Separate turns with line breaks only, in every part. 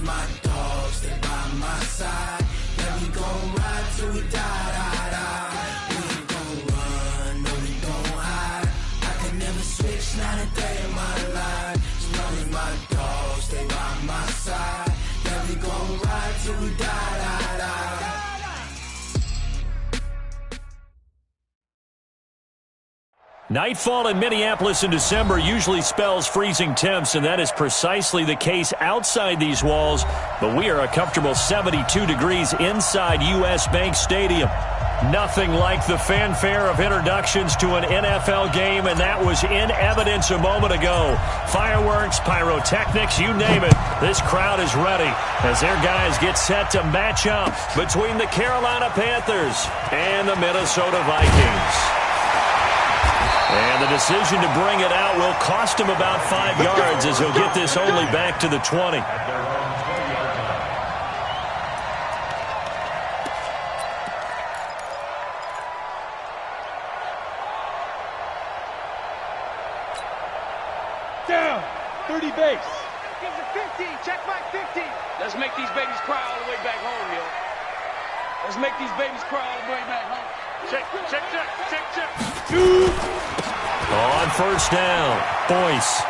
my dogs, they by my side. Yeah, we gon' ride till we die, die, die. We ain't gon' run, no, we gon' hide. I can never switch, not a day in my life. As long as my dogs, they by my side. Yeah, we gon' ride till we die, die, die.
Nightfall in Minneapolis in December usually spells freezing temps, and that is precisely the case outside these walls. But we are a comfortable 72 degrees inside U.S. Bank Stadium. Nothing like the fanfare of introductions to an NFL game, and that was in evidence a moment ago. Fireworks, pyrotechnics, you name it. This crowd is ready as their guys get set to match up between the Carolina Panthers and the Minnesota Vikings. And the decision to bring it out will cost him about 5 yards as he'll get this only back to the 20.
Down, 30 base.
Give it 50, check my 50. Let's make these babies cry all the way back home, yo. Let's make these babies cry all the way back home. Check, check, check, check, check.
Two.
On first down, Boyce.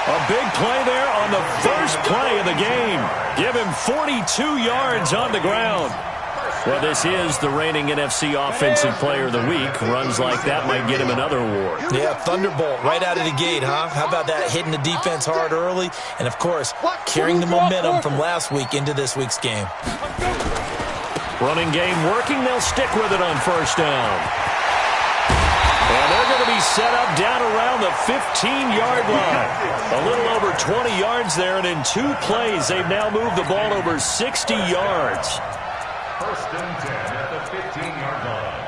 A big play there on the first play of the game. Give him 42 yards on the ground. Well, this is the reigning NFC Offensive Player of the Week. Runs like that might get him another award.
Yeah, Thunderbolt right out of the gate, huh? How about that, hitting the defense hard early? And, of course, carrying the momentum from last week into this week's game.
Running game working. They'll stick with it on first down. And they're going to be set up down around the 15-yard line. A little over 20 yards there, and in 2 plays, they've now moved the ball over 60 yards.
First and 10 at the 15-yard line.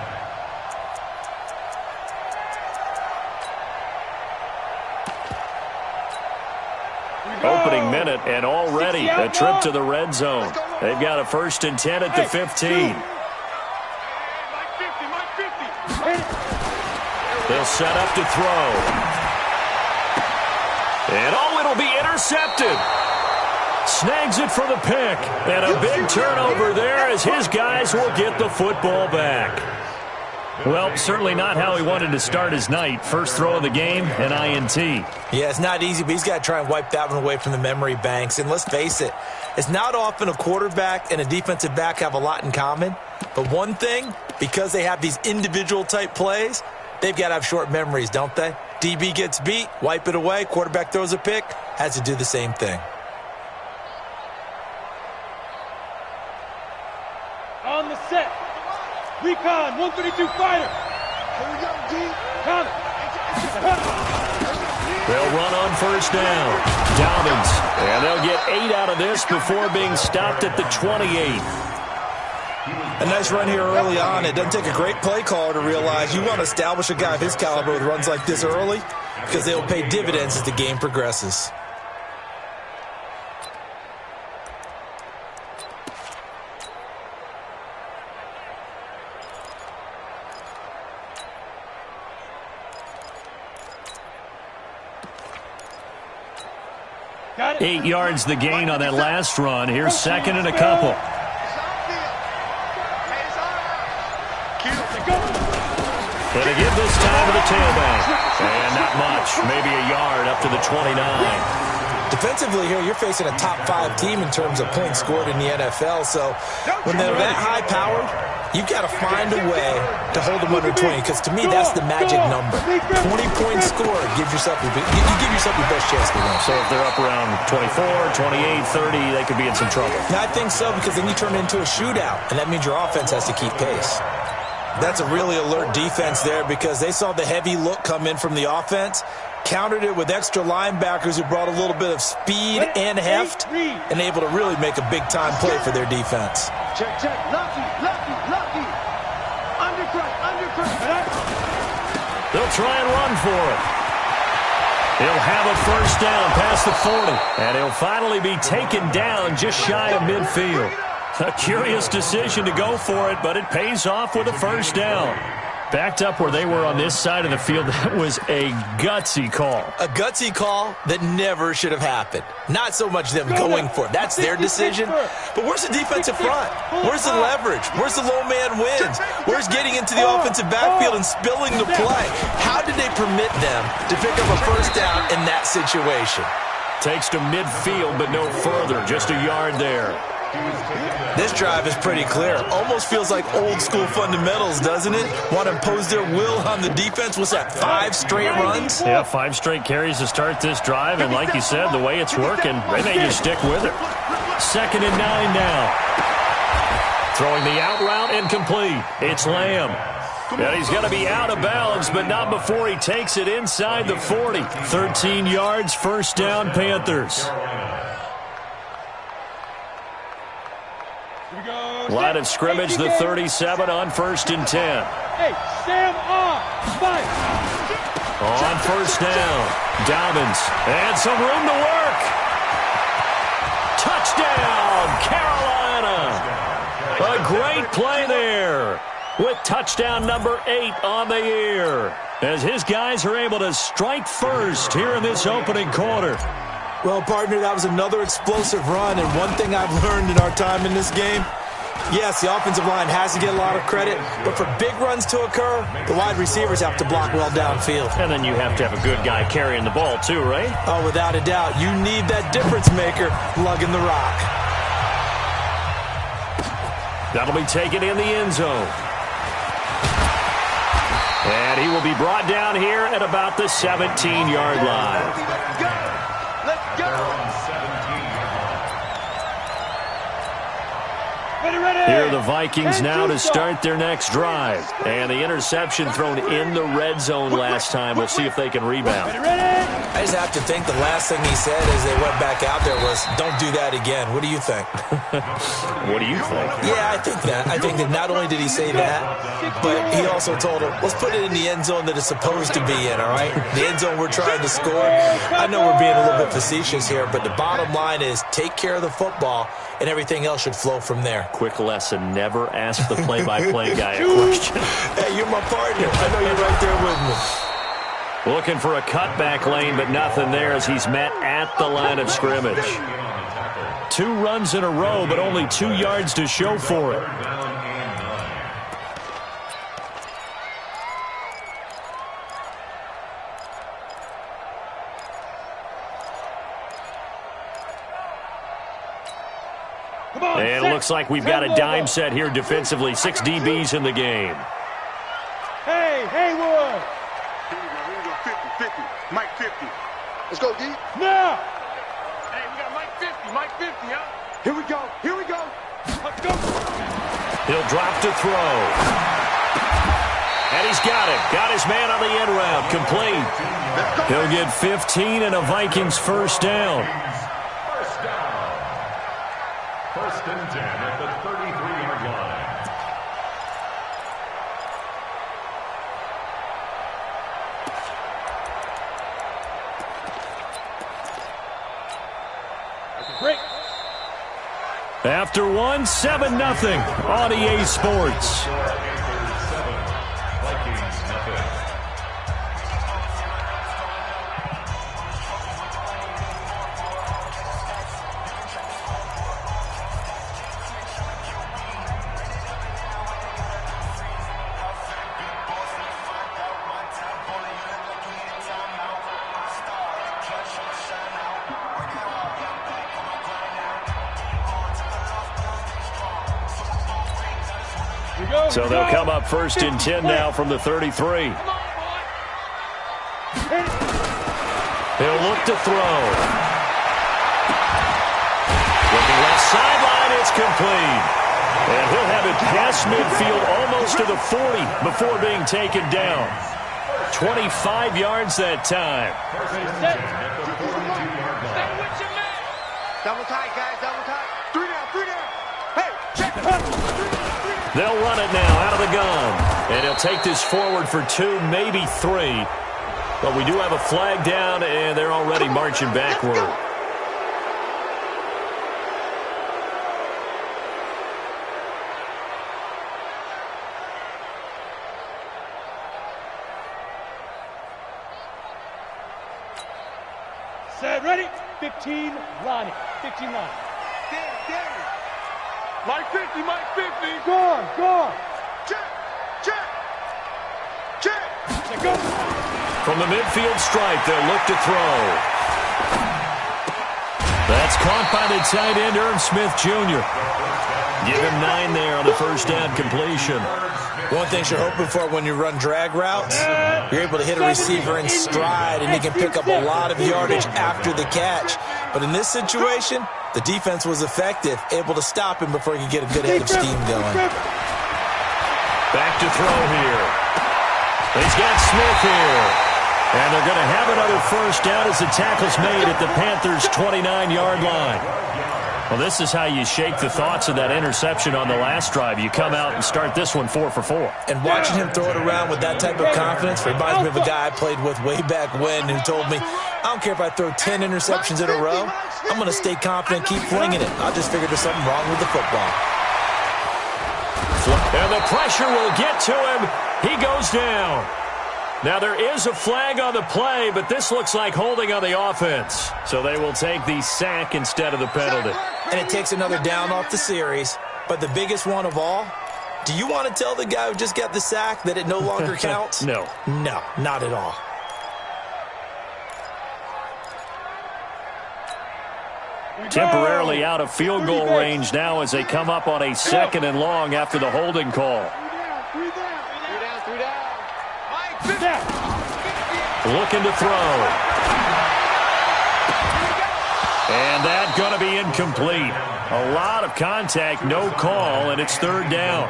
Opening minute, and already a trip to the red zone. They've got a first and 10 at the 15. They'll set up to throw. And it'll be intercepted. Snags it for the pick. And a big turnover there as his guys will get the football back. Well, certainly not how he wanted to start his night. First throw of the game, an INT.
Yeah, it's not easy, but he's got to try and wipe that one away from the memory banks. And let's face it, it's not often a quarterback and a defensive back have a lot in common. But one thing, because they have these individual type plays, they've got to have short memories, don't they? DB gets beat, wipe it away, quarterback throws a pick, has to do the same thing.
On the set. Recon, 132 fighter. Here we go, D. Count it.
They'll run on first down. Dobbins. And they'll get 8 out of this before being stopped at the 28.
A nice run here early on. It doesn't take a great play caller to realize you want to establish a guy of his caliber with runs like this early because they'll pay dividends as the game progresses.
Got it.
8 yards the gain on that last run. Here's second and a couple. And a give this time to the tailback. And not much. Maybe a yard up to the 29.
Defensively here, you're facing a top-5 team in terms of points scored in the NFL. So when they're that high-powered, you've got to find a way to hold them under 20. Because to me, that's the magic number. 20 points scored gives yourself you give yourself your best chance to win.
So if they're up around 24, 28, 30, they could be in some trouble.
I think so, because then you turn it into a shootout, and that means your offense has to keep pace. That's a really alert defense there because they saw the heavy look come in from the offense, countered it with extra linebackers who brought a little bit of speed and heft, and able to really make a big-time play for their defense.
Check, check. Lucky. Undercut.
They'll try and run for it. He'll have a first down past the 40, and he'll finally be taken down just shy of midfield. A curious decision to go for it, but it pays off with a first down. Backed up where they were on this side of the field, that was a gutsy call.
A gutsy call that never should have happened. Not so much them going for it. That's their decision. But where's the defensive front? Where's the leverage? Where's the low man wins? Where's getting into the offensive backfield and spilling the play? How did they permit them to pick up a first down in that situation?
Takes to midfield, but no further. Just a yard there.
This drive is pretty clear. Almost feels like old school fundamentals, doesn't it? Want to impose their will on the defense. What's that, 5 straight runs?
Yeah, 5 straight carries to start this drive. And like you said, the way it's working, they may just stick with it. 2nd and 9 now. Throwing the out route incomplete. It's Lamb. And he's going to be out of bounds, but not before he takes it inside the 40. 13 yards, first down, Panthers. Line of scrimmage, the 37 on 1st and 10.
Hey, Sam on. Spike.
On first down, Dobbins. And some room to work. Touchdown, Carolina. A great play there with touchdown number 8 on the year, as his guys are able to strike first here in this opening quarter.
Well, partner, that was another explosive run, and one thing I've learned in our time in this game, yes, the offensive line has to get a lot of credit, but for big runs to occur, the wide receivers have to block well downfield.
And then you have to have a good guy carrying the ball too, right?
Oh, without a doubt. You need that difference maker lugging the rock.
That'll be taken in the end zone. And he will be brought down here at about the 17-yard line.
Let's go.
Here are the Vikings now to start their next drive. And the interception thrown in the red zone last time. We'll see if they can rebound.
I just have to think the last thing he said as they went back out there was, don't do that again. What do you think?
What do you think?
Yeah, I think that. I think that not only did he say that, but he also told him, let's put it in the end zone that it's supposed to be in, all right? The end zone we're trying to score. I know we're being a little bit facetious here, but the bottom line is take care of the football, and everything else should flow from there.
Quick lesson, never ask the play-by-play guy a question.
Hey, you're my partner. I know you're right there with me.
Looking for a cutback lane, but nothing there as he's met at the line of scrimmage. 2 runs in a row, but only 2 yards to show for it. And it looks like we've got a dime set here defensively. 6 DBs in the game.
Hey, Haywood.
Here we go, 50, 50. Mike 50. Let's go, D.
Now.
Hey, we got Mike 50, Mike 50, huh? Here we go, here we go.
Let's go.
He'll drop to throw. And he's got it. Got his man on the end route. Complete. He'll get 15 and a Vikings first down.
First and 10 at the 33-yard line.
Break.
After 1, 7-0 on EA Sports.
Panthers 7, Vikings nothing.
So they'll come up first and 10 now from the 33. He'll look to throw. Looking left sideline, it's complete. And he'll have it past midfield almost to the 40 before being taken down. 25 yards that time.
Double tight, guys, double tight. 3 down, 3 down. Hey, check.
They'll run it now out of the gun. And he'll take this forward for 2, maybe 3. But we do have a flag down, and they're already marching backward.
Set, ready? 15, Lonnie. 15, Lonnie.
Mike 50, Mike 50.
Go.
Check.
Check, go.
From the midfield stripe, they'll look to throw. That's caught by the tight end, Irv Smith Jr. Give him 9 there on the first down completion.
One thing you're hoping for when you run drag routes, you're able to hit a receiver in stride, and he can pick up a lot of yardage after the catch. But in this situation, the defense was effective, able to stop him before he could get a good head of steam going.
Back to throw here. He's got Smith here. And they're going to have another first down as the tackle's made at the Panthers' 29-yard line. Well, this is how you shake the thoughts of that interception on the last drive. You come out and start this one 4 for 4.
And watching him throw it around with that type of confidence reminds me of a guy I played with way back when who told me, I don't care if I throw 10 interceptions in a row, I'm going to stay confident, keep flinging it. I just figured there's something wrong with the football.
And the pressure will get to him. He goes down. Now, there is a flag on the play, but this looks like holding on the offense. So they will take the sack instead of the penalty.
And it takes another down off the series. But the biggest one of all, do you want to tell the guy who just got the sack that it no longer counts?
No.
No, not at all.
Temporarily out of field goal range now as they come up on a 2nd and long after the holding call. Looking to throw. And that's going to be incomplete. A lot of contact, no call, and it's 3rd down.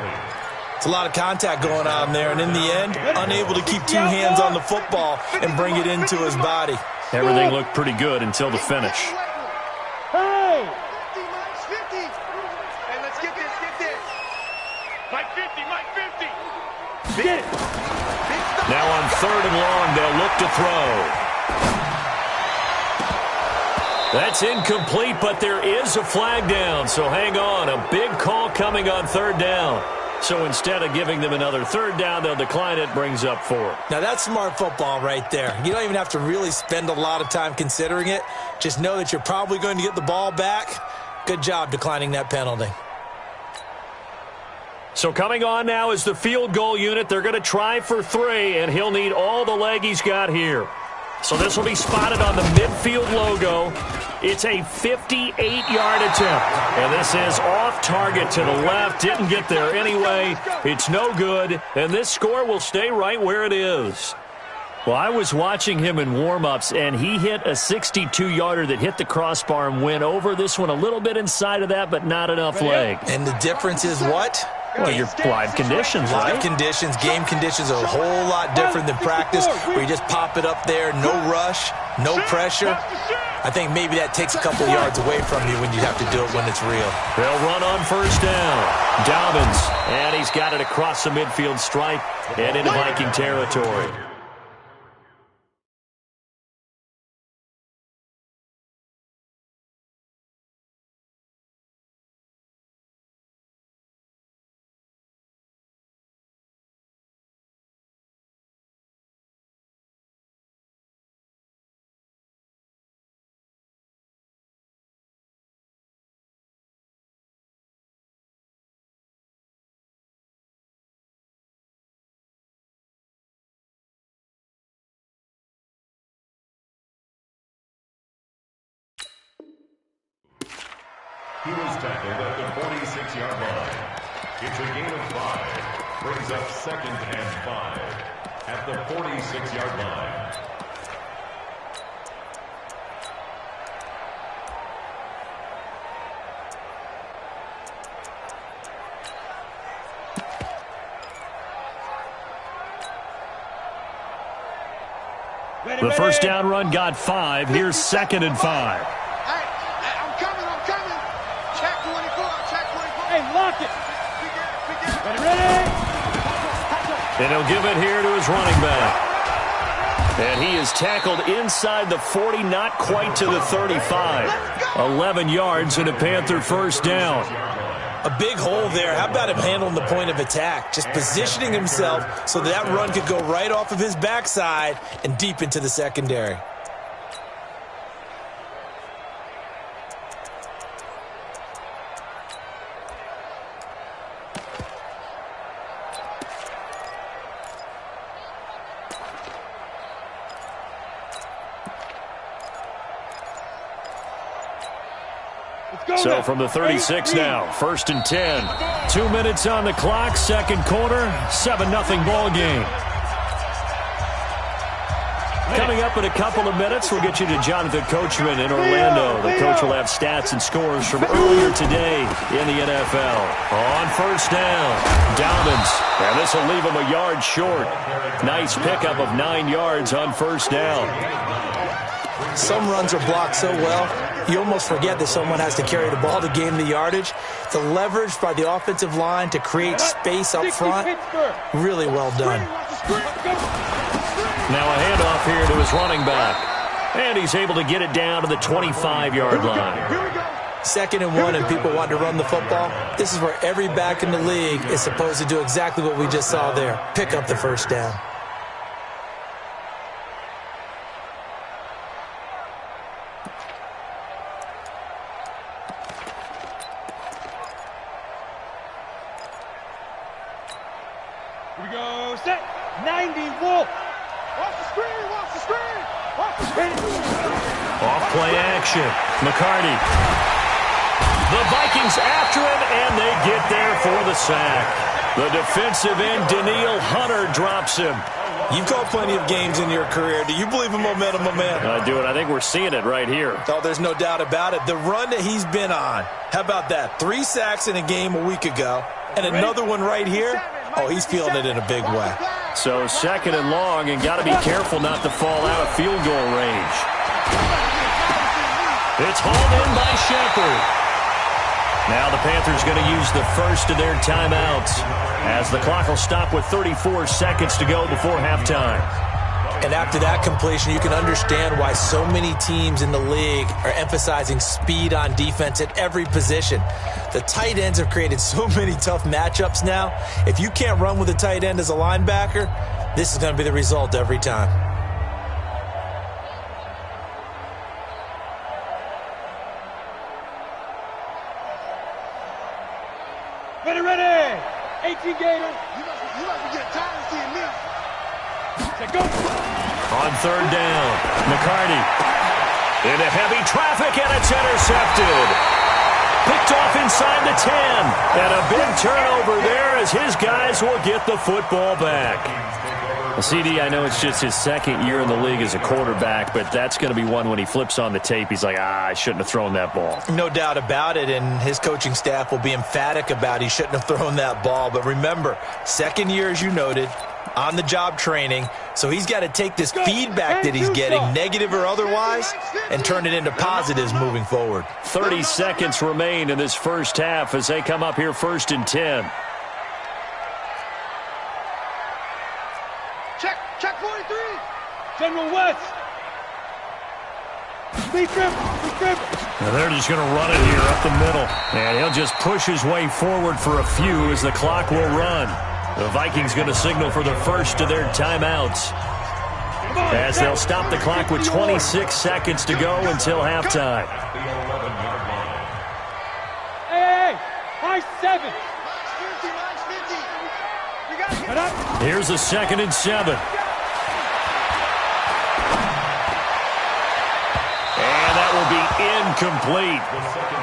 It's a lot of contact going on there, and in the end, unable to keep 2 hands on the football and bring it into his body.
Everything looked pretty good until the finish.
Hey!
50. Hey, let's get this. Mike 50.
Get it!
Now on 3rd and long, they'll look to throw. That's incomplete, but there is a flag down, so hang on. A big call coming on 3rd down. So instead of giving them another 3rd down, they'll decline it, brings up 4.
Now that's smart football right there. You don't even have to really spend a lot of time considering it. Just know that you're probably going to get the ball back. Good job declining that penalty.
So coming on now is the field goal unit. They're going to try for 3, and he'll need all the leg he's got here. So this will be spotted on the midfield logo. It's a 58-yard attempt. And this is off target to the left. Didn't get there anyway. It's no good. And this score will stay right where it is. Well, I was watching him in warm-ups, and he hit a 62-yarder that hit the crossbar and went over. This one a little bit inside of that, but not enough leg.
And the difference is what?
Well, your live conditions, right?
Live conditions, game conditions are a whole lot different than practice, where you just pop it up there, no rush, no pressure. I think maybe that takes a couple of yards away from you when you have to do it when it's real.
They'll run on 1st down. Dobbins, and he's got it across the midfield stripe and into Viking territory.
He was tackled at the 46-yard line. It's a gain of 5. Brings up 2nd and 5 at the 46-yard line.
The first down run got 5. Here's 2nd and 5.
I'm coming. Check 24.
Hey, lock it. Ready?
And he'll give it here to his running back. And he is tackled inside the 40, not quite to the 35. 11 yards and a Panther first down.
A big hole there. How about him handling the point of attack? Just positioning himself so that run could go right off of his backside and deep into the secondary.
So from the 36 now, 1st and 10. 2 minutes on the clock, second quarter, 7-0 ball game. Coming up in a couple of minutes, we'll get you to Jonathan Coachman in Orlando. The coach will have stats and scores from earlier today in the NFL. On first down, Dobbins. And this will leave him a yard short. Nice pickup of 9 yards on first down.
Some runs are blocked so well, you almost forget that someone has to carry the ball to gain the yardage. The leverage by the offensive line to create space up front, really well done.
Now a handoff here to his running back. And he's able to get it down to the 25-yard line.
2nd and 1 and people want to run the football. This is where every back in the league is supposed to do exactly what we just saw there. Pick up the first down.
Here we go, set, 90, Wolf. Watch the screen, watch the screen, watch the screen.
Off play action, McCarty. The Vikings after him, and they get there for the sack. The defensive end, Danielle Hunter, drops him.
You've called plenty of games in your career. Do you believe in momentum, my man?
I do, and I think we're seeing it right here.
Oh, there's no doubt about it. The run that he's been on, how about that? 3 sacks in a game a week ago, and another one right here. Oh, he's feeling it in a big way.
So 2nd and long, and got to be careful not to fall out of field goal range. It's hauled in by Shepard. Now the Panthers going to use the first of their timeouts as the clock will stop with 34 seconds to go before halftime.
And after that completion, you can understand why so many teams in the league are emphasizing speed on defense at every position. The tight ends have created so many tough matchups now. If you can't run with a tight end as a linebacker, this is going to be the result every time.
Ready, 18 Gator. You must be getting tired of seeing me. Go.
On 3rd down, McCarty into heavy traffic, and it's intercepted. Picked off inside the 10, and a big turnover there as his guys will get the football back. Well, CD, I know it's just his 2nd year in the league as a quarterback, but that's going to be one when he flips on the tape, he's like, I shouldn't have thrown that ball.
No doubt about it, and his coaching staff will be emphatic about he shouldn't have thrown that ball. But remember, 2nd year, as you noted, on-the-job training, so he's got to take this feedback that he's getting, negative or otherwise, and turn it into positives moving forward.
30 seconds remain in this first half as they come up here 1st and 10.
Check 43. General West. Speed dribble.
Now they're just going to run it here up the middle. And he'll just push his way forward for a few as the clock will run. The Vikings going to signal for the first of their timeouts as they'll stop the clock with 26 seconds to go until halftime.
Hey, high 7.
Here's a 2nd and 7. And that will be incomplete.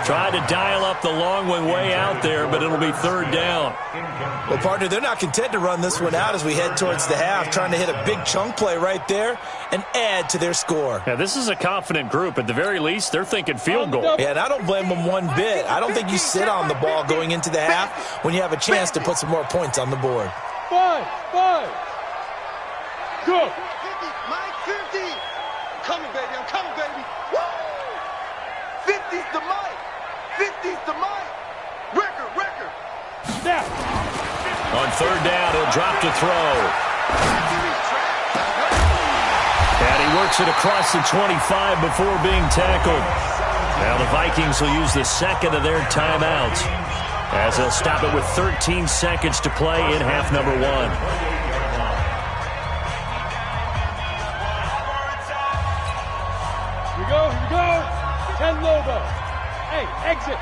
Tried to dial up the long one way out there, but it'll be 3rd down.
Well, partner, they're not content to run this one out as we head towards the half, trying to hit a big chunk play right there and add to their score.
Yeah, this is a confident group. At the very least, they're thinking field goal.
Yeah, and I don't blame them one bit. I don't think you sit on the ball going into the half when you have a chance to put some more points on the board.
5. Go. 50, Mike 50. Coming, baby. I'm coming, baby. Woo! 50's the Mike. 50's the Mike. Record. Snap.
On 3rd down, he'll drop to throw. And he works it across the 25 before being tackled. Now the Vikings will use the 2nd of their timeouts as they'll stop it with 13 seconds to play in half number 1.
Here we go. 10 Lobo. Hey, exit.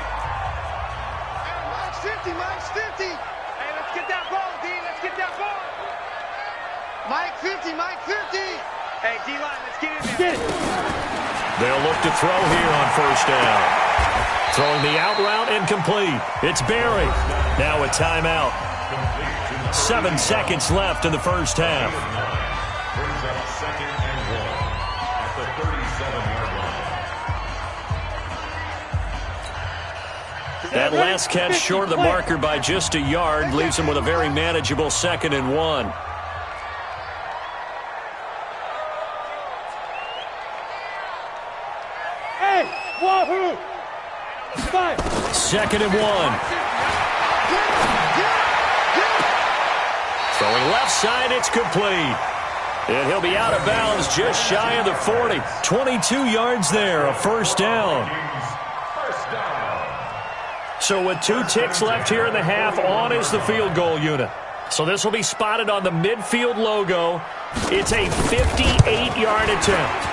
Mike's 50. Hey, let's get that ball, D. Let's get that ball. Mike 50. Hey, D-line, let's get in there. Get it.
They'll look to throw here on 1st down. Throwing the out route incomplete. It's Barry. Now a timeout. 7 seconds left in the first half.
Brings up 2nd and 1 at the 37-yard line.
That last catch short of the marker by just a yard leaves him with a very manageable 2nd and 1.
Hey, wahoo!
2nd and 1. Throwing left side, it's complete. And he'll be out of bounds just shy of the 40. 22 yards there, a first down. So with 2 ticks left here in the half, on is the field goal unit. So this will be spotted on the midfield logo. It's a 58-yard attempt.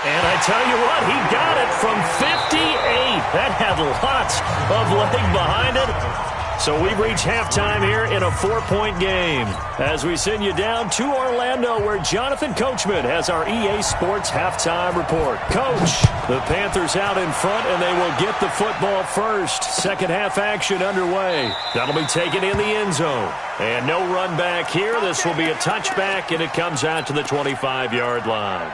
And I tell you what, he got it from 58. That had lots of leg behind it. So we've reached halftime here in a 4-point game as we send you down to Orlando, where Jonathan Coachman has our EA Sports halftime report. Coach, the Panthers out in front, and they will get the football first. Second half action underway. That'll be taken in the end zone. And no run back here. This will be a touchback, and it comes out to the 25-yard line.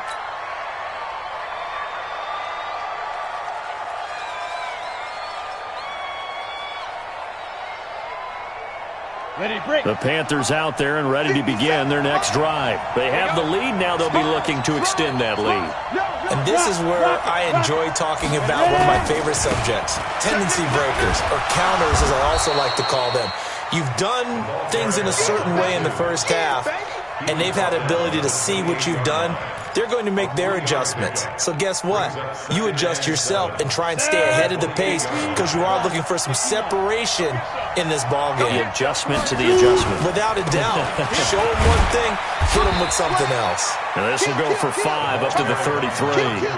The Panthers out there and ready to begin their next drive. They have the lead. Now they'll be looking to extend that lead.
And this is where I enjoy talking about one of my favorite subjects, tendency breakers, or counters as I also like to call them. You've done things in a certain way in the first half, and they've had the ability to see what you've done. They're going to make their adjustments. So guess what? You adjust yourself and try and stay ahead of the pace because you are looking for some separation in this ball game.
The adjustment to the adjustment.
Without a doubt. Show them one thing, hit them with something else.
And this will go for 5 up to the 33.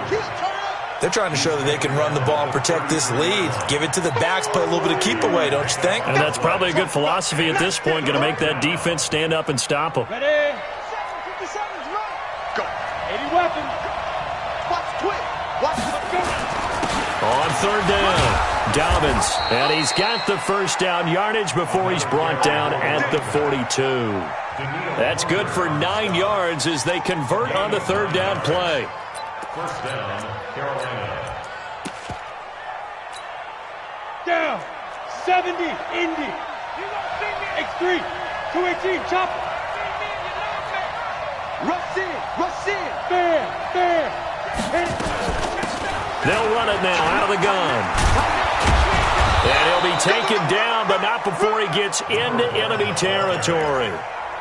They're trying to show that they can run the ball and protect this lead. Give it to the backs, play a little bit of keep away, don't you think?
And that's probably a good philosophy at this point, going to make that defense stand up and stop them.
Ready? 57's right. Go. 80 weapons. Watch quick. Watch go.
On third down, Dobbins. And he's got the first down yardage before he's brought down at the 42. That's good for 9 yards as they convert on the third down play.
First down, Carolina.
Down. 70. Indy. X3. 218. Chopper. Rush in. Rush in. Fair.
They'll run it now out of the gun. And he'll be taken down, but not before he gets into enemy territory.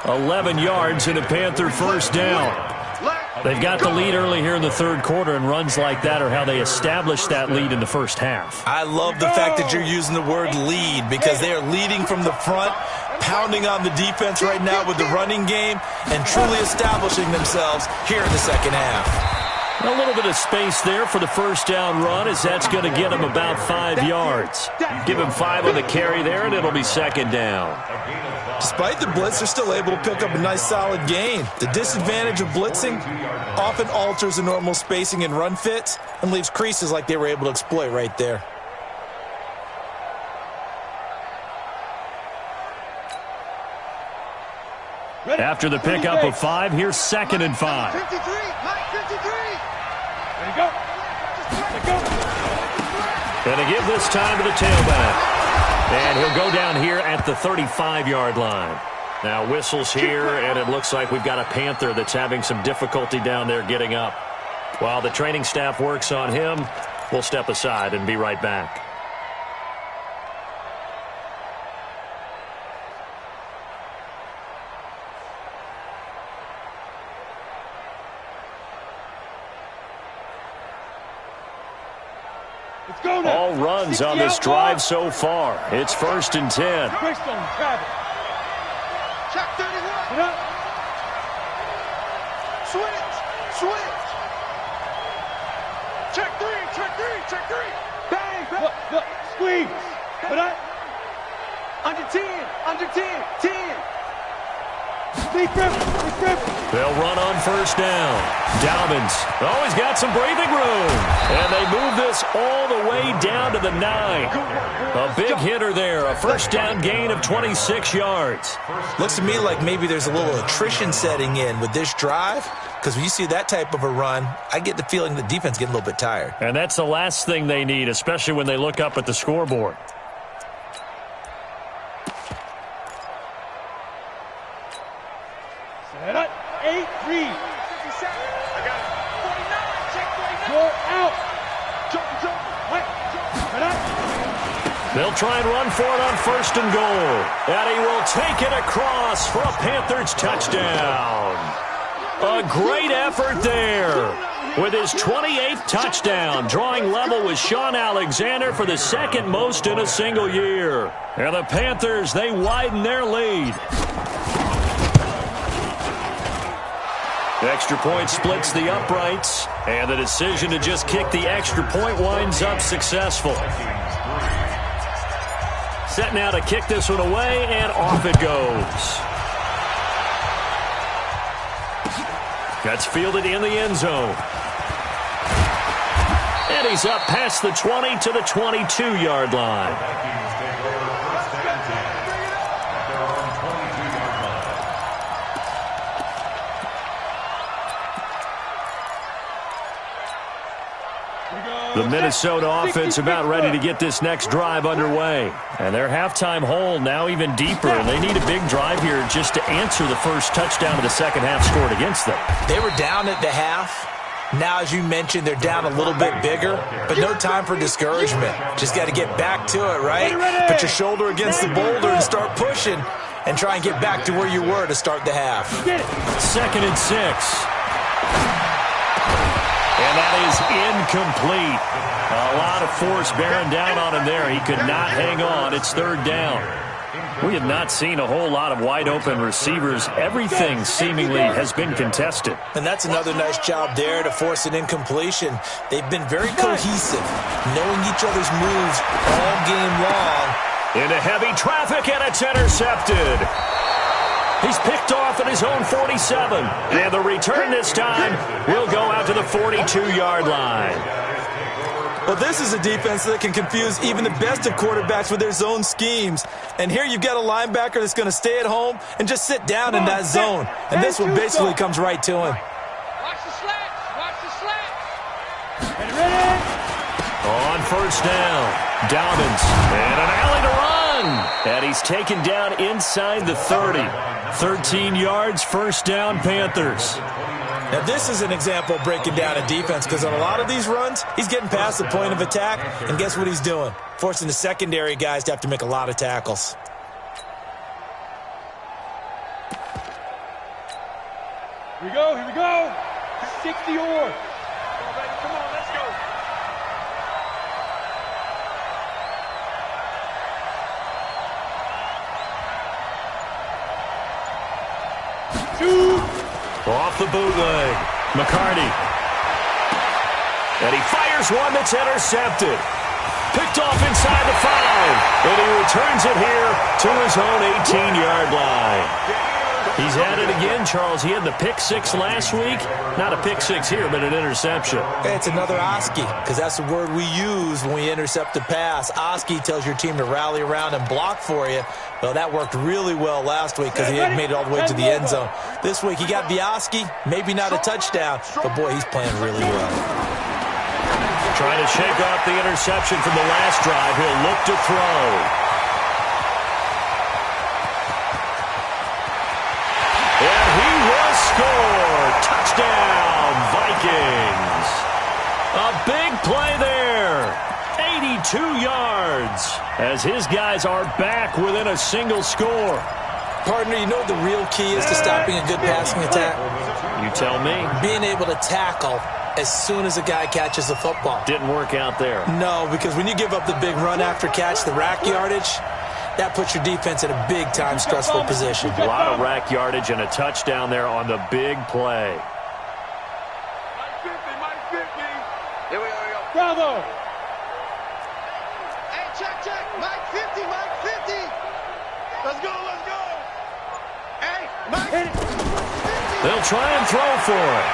11 yards and a Panther first down. They've got the lead early here in the third quarter, and runs like that are how they established that lead in the first half.
I love the fact that you're using the word lead because they are leading from the front, pounding on the defense right now with the running game, and truly establishing themselves here in the second half.
A little bit of space there for the first down run, as that's going to get him about 5 yards. Give him 5 on the carry there, and it'll be second down.
Despite the blitz, they're still able to pick up a nice solid gain. The disadvantage of blitzing often alters the normal spacing and run fits and leaves creases like they were able to exploit right there.
After the pickup of 5, here's 2nd and 5.
53, Mike 53.
Ready, go.
Going to give this time to the tailback. And he'll go down here at the 35-yard line. Now whistles here, and it looks like we've got a Panther that's having some difficulty down there getting up. While the training staff works on him, we'll step aside and be right back. All runs on this drive so far. It's 1st and 10.
Check 31. Switch. Check 3. Bang.
Squeeze.
Under 10. 10.
They'll run on first down. Dobbins. Oh, he's got some breathing room. And they move this all the way down to the 9. A big hitter there. A first down gain of 26 yards.
Looks to me like maybe there's a little attrition setting in with this drive, because when you see that type of a run, I get the feeling the defense getting a little bit tired.
And that's the last thing they need, especially when they look up at the scoreboard.
Set up. 8-3. 57. I got it. 49. Check 49. You're out. Jump. What? Set up.
They'll try and run for it on first and goal. And he will take it across for a Panthers touchdown. A great effort there. With his 28th touchdown, drawing level with Sean Alexander for the second most in a single year. And the Panthers, they widen their lead. The extra point splits the uprights, and the decision to just kick the extra point winds up successful. Set now to kick this one away, and off it goes. That's fielded in the end zone. And he's up past the 20 to the 22-yard line. The Minnesota offense about ready to get this next drive underway. And their halftime hole now even deeper. And they need a big drive here just to answer the first touchdown of the second half scored against them.
They were down at the half. Now, as you mentioned, they're down a little bit bigger, but no time for discouragement. Just got to get back to it, right? Put your shoulder against the boulder and start pushing and try and get back to where you were to start the half.
2nd and 6. And that is incomplete. A lot of force bearing down on him there. He could not hang on. It's 3rd down. We have not seen a whole lot of wide-open receivers. Everything seemingly has been contested.
And that's another nice job there to force an incompletion. They've been very cohesive, knowing each other's moves all game long.
Into heavy traffic, and it's intercepted. He's picked off at his own 47. And the return this time will go out to the 42-yard line.
Well, this is a defense that can confuse even the best of quarterbacks with their zone schemes. And here you've got a linebacker that's going to stay at home and just sit down in that zone. And this one basically comes right to him.
Watch the slats. Watch the slats.
On first down, Dobbins. And an alley to run. And he's taken down inside the 30. 13 yards, first down, Panthers.
Now, this is an example of breaking down a defense, because on a lot of these runs, he's getting past the point of attack, and guess what he's doing? Forcing the secondary guys to have to make a lot of tackles.
Here we go. 60 or. Come on, baby, come on, let's go.
Off the bootleg, McCarty. And he fires one that's intercepted. Picked off inside the 5. And he returns it here to his own 18-yard line. He's at it again, Charles. He had the pick 6 last week. Not a pick 6 here, but an interception.
It's another Oski, because that's the word we use when we intercept a pass. Oski tells your team to rally around and block for you. Well, that worked really well last week because he had made it all the way to the end zone. This week he got Oski, maybe not a touchdown, but boy, he's playing really well.
Trying to shake off the interception from the last drive. He'll look to throw. And he will score. Touchdown, Vikings. A big play there. 82 yards as his guys are back within a single score.
Partner, you know what the real key is to stopping a good passing attack?
You tell me.
Being able to tackle as soon as a guy catches the football.
Didn't work out there.
No, because when you give up the big run after catch, the rack yardage, that puts your defense in a big-time stressful position.
A lot of rack yardage and a touchdown there on the big play.
Mike 50. Here we go.
Bravo.
Hey, check. Mike 50. Let's go. Hey,
They'll try and throw for it.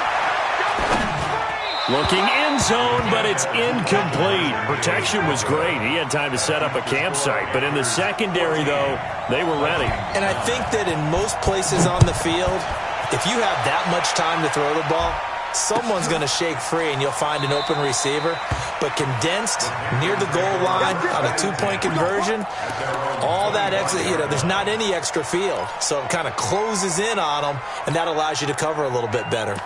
Looking end zone, but it's incomplete. Protection was great. He had time to set up a campsite. But in the secondary, though, they were ready.
And I think that in most places on the field, if you have that much time to throw the ball, someone's going to shake free and you'll find an open receiver. But condensed near the goal line on a two-point conversion, all that extra, there's not any extra field. So it kind of closes in on them, and that allows you to cover a little bit better.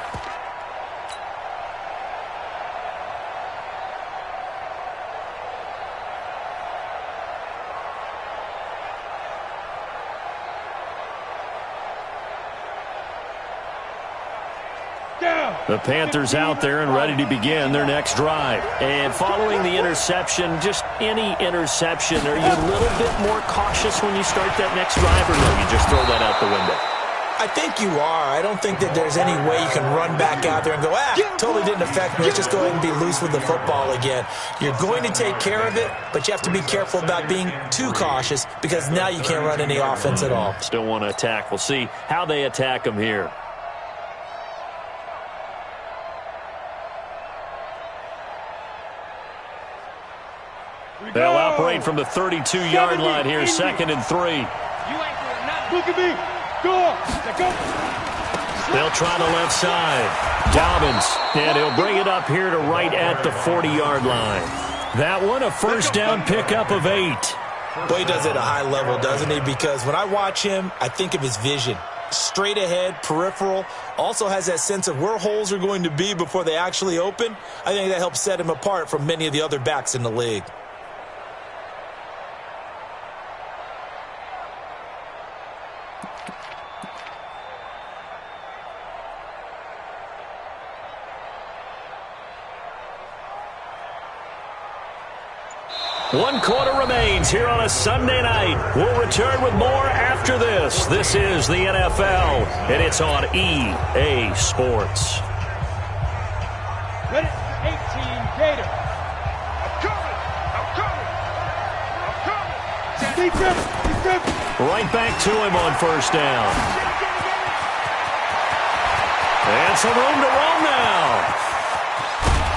The Panthers out there and ready to begin their next drive. And following the interception, just any interception, are you a little bit more cautious when you start that next drive, or no, you just throw that out the window?
I think you are. I don't think that there's any way you can run back out there and go, totally didn't affect me. Let's just go ahead and be loose with the football again. You're going to take care of it, but you have to be careful about being too cautious because now you can't run any offense at all.
Still want to attack. We'll see how they attack them here. They'll operate from the 32-yard line here, 2nd and 3.
You ain't doing nothing. Look at me. Go.
They'll try the left side. Dobbins, and he'll bring it up here to right at the 40-yard line. That one, a first down pickup of 8.
Boy, he does it at a high level, doesn't he? Because when I watch him, I think of his vision. Straight ahead, peripheral, also has that sense of where holes are going to be before they actually open. I think that helps set him apart from many of the other backs in the league.
One quarter remains here on a Sunday night. We'll return with more after this. This is the NFL, and it's on EA Sports.
Ready? 18, Gator. I'm coming. Defense.
Right back to him on first down. And some room to roam now.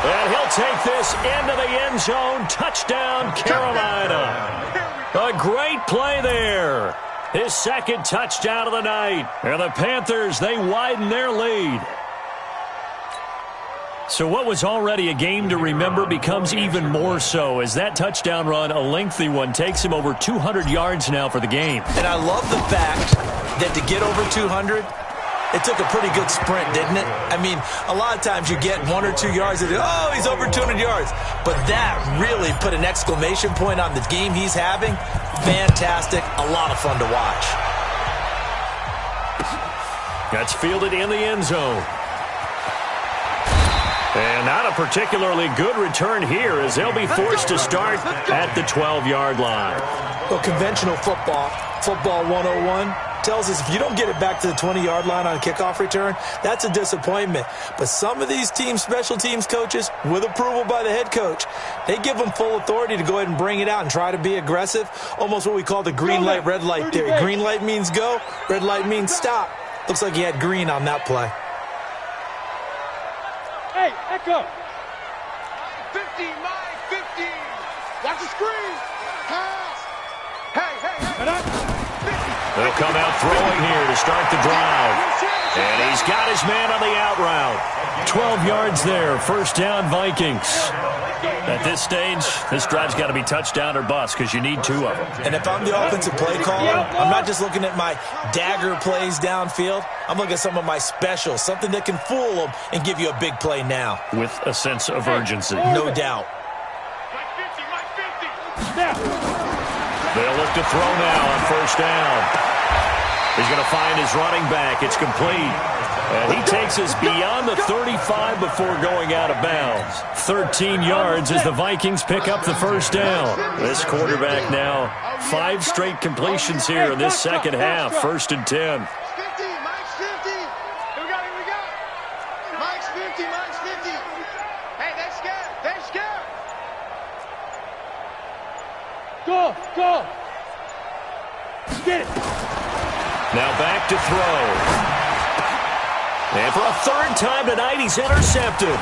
And he'll take this into the end zone. Touchdown, Carolina. A great play there. His second touchdown of the night. And the Panthers, they widen their lead. So what was already a game to remember becomes even more so as that touchdown run, a lengthy one, takes him over 200 yards now for the game.
And I love the fact that to get over 200, it took a pretty good sprint, didn't it? I mean, a lot of times you get 1 or 2 yards and oh, he's over 200 yards. But that really put an exclamation point on the game he's having. Fantastic. A lot of fun to watch.
That's fielded in the end zone. And not a particularly good return here as they'll be forced to start at the 12-yard line.
Well, conventional football 101, tells us if you don't get it back to the 20-yard line on a kickoff return, that's a disappointment. But some of these teams, special teams coaches, with approval by the head coach, they give them full authority to go ahead and bring it out and try to be aggressive, almost what we call the green light, red light theory. Green light means go, red light means stop. Looks like he had green on that play.
Hey, Echo.
50, my 50. Watch the screen. Pass. Hey.
They'll come out throwing here to start the drive. And he's got his man on the out route. 12 yards there. First down, Vikings. At this stage, this drive's got to be touchdown or bust because you need 2 of them.
And if I'm the offensive play caller, I'm not just looking at my dagger plays downfield. I'm looking at some of my specials, something that can fool them and give you a big play now.
With a sense of urgency.
No doubt.
They'll look to throw now on first down. He's going to find his running back. It's complete. And he takes us beyond the 35 before going out of bounds. 13 yards as the Vikings pick up the first down. This quarterback now, 5 straight completions here in this second half. 1st and 10.
Mike's 50. Here we go. Mike's 50. Hey, they're scared.
Go. Get it.
Now back to throw. And for a third time tonight, he's intercepted.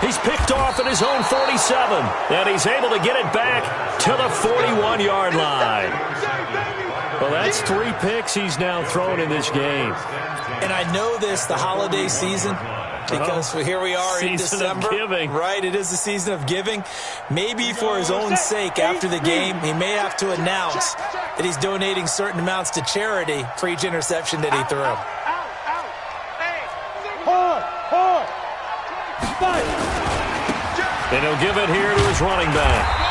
He's picked off at his own 47, and he's able to get it back to the 41-yard line. Well, that's 3 picks he's now thrown in this game.
And I know this, the holiday season, because here we are in December.
Giving.
Right, it is the season of giving. Maybe for his own sake after the game, he may have to announce that he's donating certain amounts to charity for each interception that he threw.
And he'll give it here to his running back.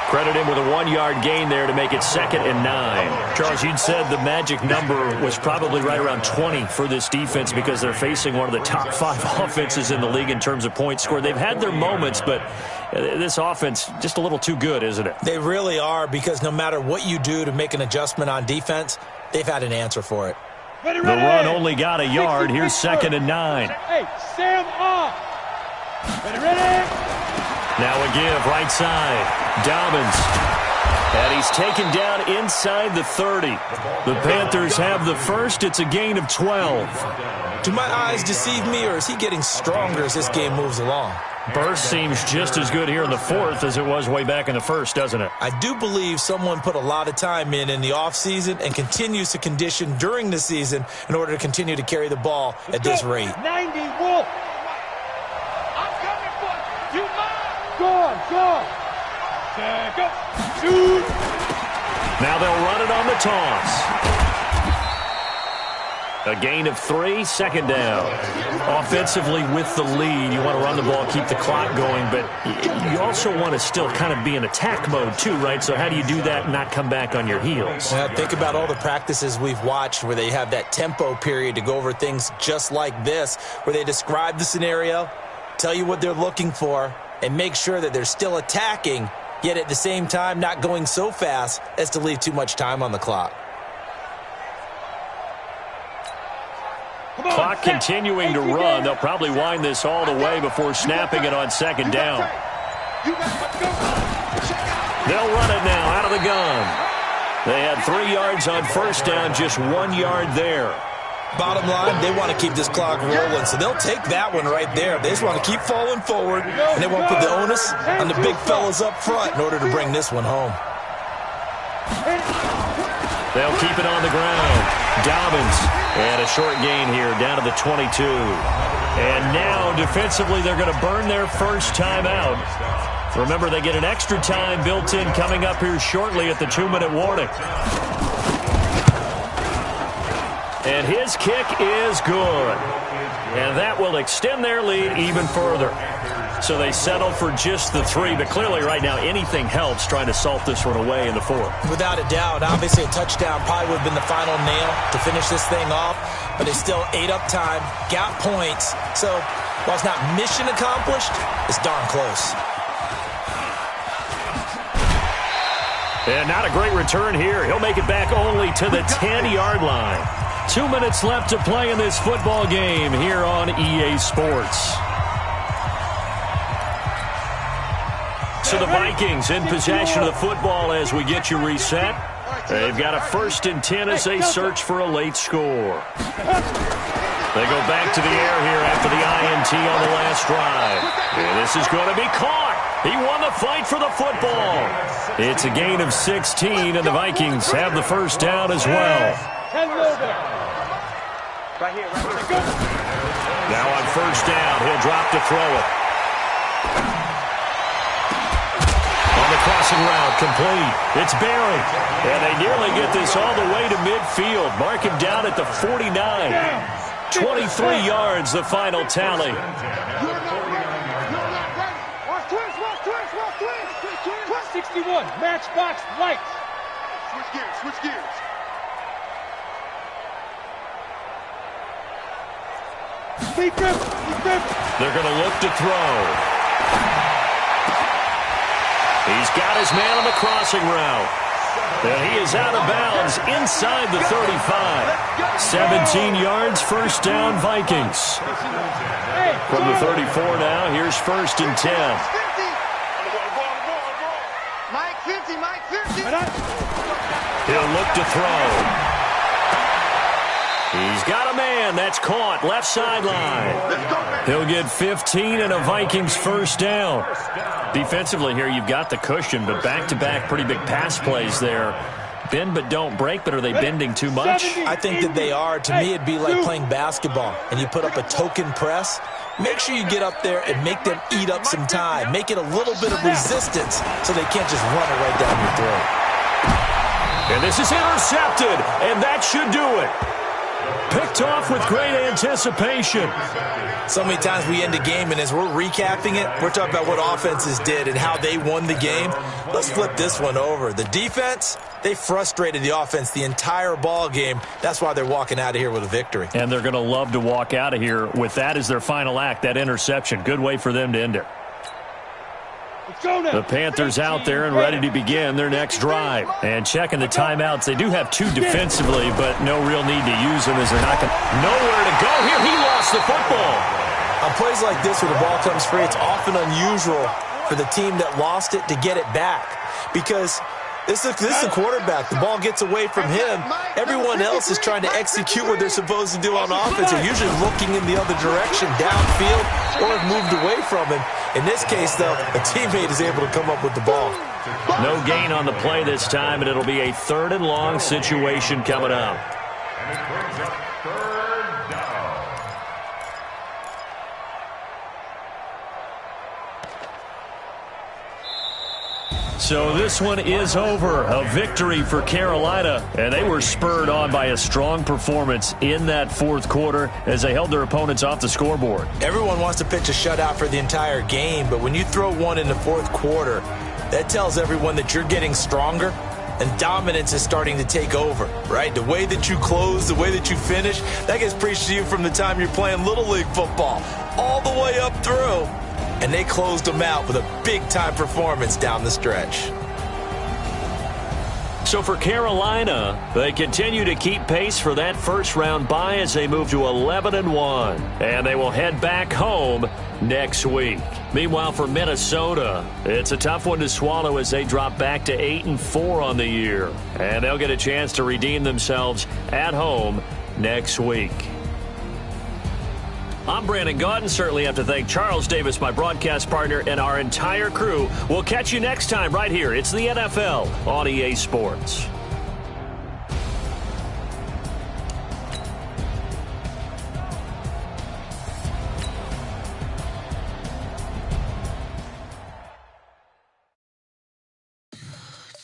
Credit him with a 1-yard gain there to make it 2nd and 9. Charles, you'd said the magic number was probably right around 20 for this defense because they're facing one of the top 5 offenses in the league in terms of points scored. They've had their moments, but this offense just a little too good, isn't it?
They really are, because no matter what you do to make an adjustment on defense, they've had an answer for it.
The run only got a yard. Here's 2nd and 9.
Hey, Sam off. Ready?
Now a give, right side. Dobbins. And he's taken down inside the 30. The Panthers have the first. It's a gain of 12.
Do my eyes deceive me, or is he getting stronger as this game moves along?
Burst seems just as good here in the 4th as it was way back in the 1st, doesn't it?
I do believe someone put a lot of time in the offseason and continues to condition during the season in order to continue to carry the ball at this rate.
90, Wolf. I'm coming for you. Go. Check up. Shoot.
Now they'll run it on the toss. A gain of 3, 2nd down. Offensively with the lead, you want to run the ball, keep the clock going, but you also want to still kind of be in attack mode too, right? So how do you do that and not come back on your heels?
Think about all the practices we've watched where they have that tempo period to go over things just like this, where they describe the scenario, tell you what they're looking for, and make sure that they're still attacking, yet at the same time not going so fast as to leave too much time on the clock.
Clock continuing to run. They'll probably wind this all the way before snapping it on 2nd down. They'll run it now out of the gun. They had 3 yards on 1st down, just 1 yard there.
Bottom line, they want to keep this clock rolling, so they'll take that one right there. They just want to keep falling forward, and they won't put the onus on the big fellas up front in order to bring this one home.
They'll keep it on the ground. Dobbins, and a short gain here down to the 22. And now, defensively, they're going to burn their first timeout. Remember, they get an extra time built in coming up here shortly at the 2-minute warning. And his kick is good. And that will extend their lead even further. So they settle for just the 3, but clearly right now anything helps trying to salt this one away in the 4th.
Without a doubt, obviously a touchdown probably would have been the final nail to finish this thing off, but they still ate up time, got points. So while it's not mission accomplished, it's darn close.
And not a great return here. He'll make it back only to the 10-yard line. 2 minutes left to play in this football game here on EA Sports. So the Vikings in possession of the football as we get you reset. They've got a 1st and 10 as they search for a late score. They go back to the air here after the INT on the last drive. And this is going to be caught. He won the fight for the football. It's a gain of 16, and the Vikings have the 1st down as well. Now on 1st down, he'll drop to throw it. Crossing route complete. It's Barry. And they nearly get this all the way to midfield. Mark him down at the 49. 23 yards, the final tally.
Twist. 61, matchbox lights.
Switch gears.
They're going to look to throw. He's got his man on the crossing route. And he is out of bounds inside the 35. 17 yards, 1st down, Vikings. From the 34 now, here's 1st and 10.
Mike 50.
He'll look to throw. He's got a man. That's caught. Left sideline. He'll get 15 and a Vikings first down. Defensively here, you've got the cushion, but back-to-back pretty big pass plays there. Bend but don't break, but are they bending too much?
I think that they are. To me, it'd be like playing basketball, and you put up a token press. Make sure you get up there and make them eat up some time. Make it a little bit of resistance so they can't just run it right down your throat.
And this is intercepted, and that should do it. Picked off with great anticipation.
So many times we end a game, and as we're recapping it, we're talking about what offenses did and how they won the game. Let's flip this one over. The defense, they frustrated the offense the entire ball game. That's why they're walking out of here with a victory.
And they're going to love to walk out of here with that as their final act, that interception. Good way for them to end it. The Panthers out there and ready to begin their next drive. And checking the timeouts. They do have 2 defensively, but no real need to use them as they're not going to. Nowhere to go here. He lost the football.
On plays like this where the ball comes free, it's often unusual for the team that lost it to get it back. Because this is the quarterback. The ball gets away from him. Everyone else is trying to execute what they're supposed to do on offense. They're usually looking in the other direction, downfield, or have moved away from him. In this case, though, a teammate is able to come up with the ball.
No gain on the play this time, and it'll be a 3rd and long situation coming up.
And it brings up 3rd down.
So this one is over. A victory for Carolina, and they were spurred on by a strong performance in that 4th quarter as they held their opponents off the scoreboard.
Everyone wants to pitch a shutout for the entire game, but when you throw one in the 4th quarter, that tells everyone that you're getting stronger and dominance is starting to take over, right? The way that you close, the way that you finish, that gets preached to you from the time you're playing Little League football all the way up through. And they closed them out with a big-time performance down the stretch.
So for Carolina, they continue to keep pace for that first-round bye as they move to 11-1. And they will head back home next week. Meanwhile, for Minnesota, it's a tough one to swallow as they drop back to 8-4 on the year. And they'll get a chance to redeem themselves at home next week. I'm Brandon Gaudin. Certainly have to thank Charles Davis, my broadcast partner, and our entire crew. We'll catch you next time right here. It's the NFL on EA Sports.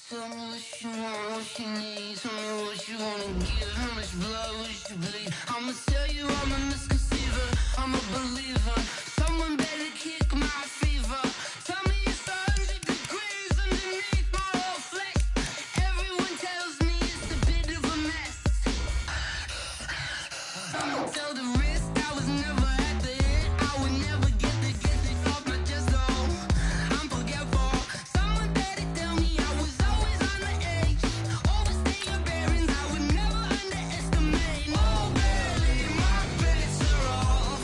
Tell me what you want, what you need. Tell me what you wanna give. How much blood would you bleed? I'ma tell you I'm a misconceiver. I'm a believer. Someone better kick my fever. Tell me it's 100 degrees underneath my whole flesh. Everyone tells me it's a bit of a mess. Someone tell the risk I was never at the hit. I would never get it off my chest. Oh, I'm forgetful. Someone better tell me I was always on the edge. Overstay your bearings, I would never underestimate. Oh, barely, my bets are off.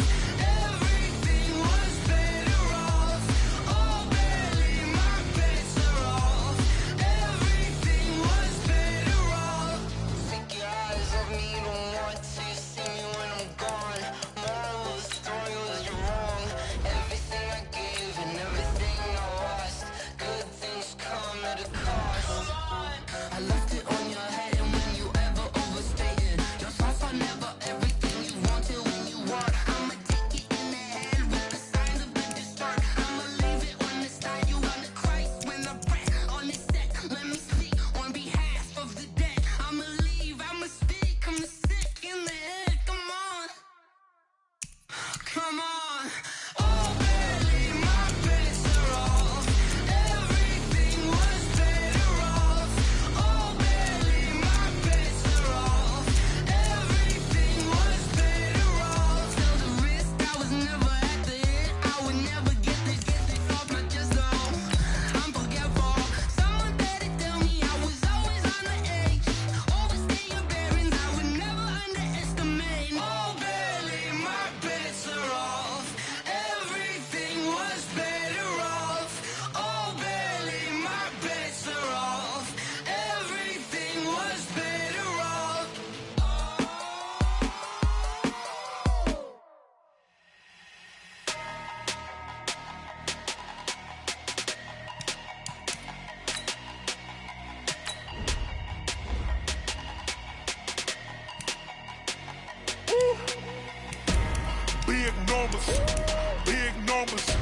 numbers.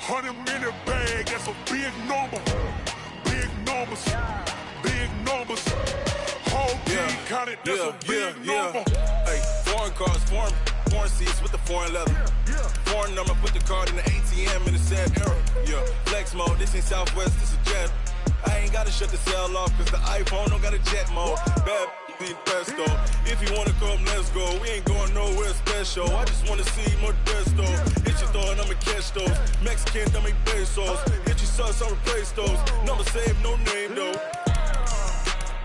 100 minute bag, that's a big number. Big numbers. Big numbers. Whole team counted, that's a big number.
Hey, foreign cars, foreign seats with the foreign leather. Foreign number, put the card in the ATM in the sad era. Yeah, flex mode, this ain't Southwest, this is Jet. I ain't gotta shut the cell off, cause the iPhone don't got a jet mode. Bad be pesto. If you wanna come, let's go. We ain't going nowhere special. I just wanna see more Desto. Hit your throw and I'ma catch those. Mexican, I make pesos. Hit your sus, I'll replace those. Number save, no name though.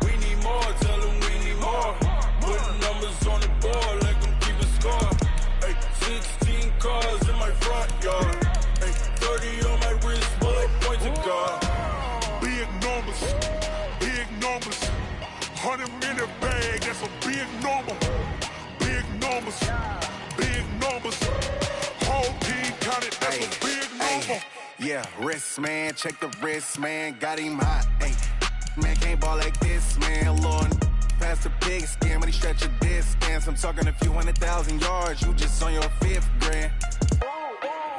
We need more, tell them we need more. Put numbers on the board, like them keep a score. Hey, 16 cars in my front yard. Hey, 30 on my wrist, bullet point to God.
Big numbers, big numbers. 100 minute bag, that's a big number. Big numbers, big numbers. Whole team counted, that's a big number.
Yeah, wrist man, check the wrist man, got him hot. Ay, man can't ball like this, man. Lord, past the pig skin, when he stretch your distance. I'm talking a few 100,000 yards, you just on your 5th grand.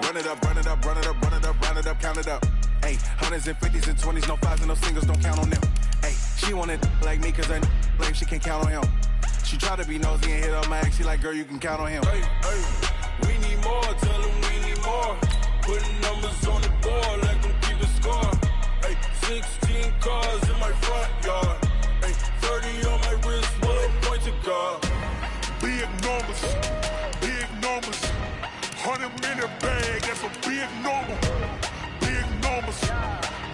Run it up, run it up, run it up, run it up, round it up, count it up. Ay, hundreds and 50s and 20s, no 5s and no singles, don't count on them. Ay, she wanted like me cause I like she can count on him. She tried to be nosy and hit on my ex, she like, girl, you can count on him.
Hey, hey, we need more, tell them we need more. Putting numbers on the board, like them keep a score. Hey, 16 cars in my front yard. Hey, 30 on my wrist, bullet point to God.
Big numbers, big numbers. 100 minute bag, that's a big number. Big numbers,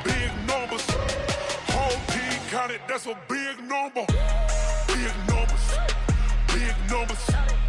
big numbers. Whole team counted, that's a big number. Big numbers, big numbers.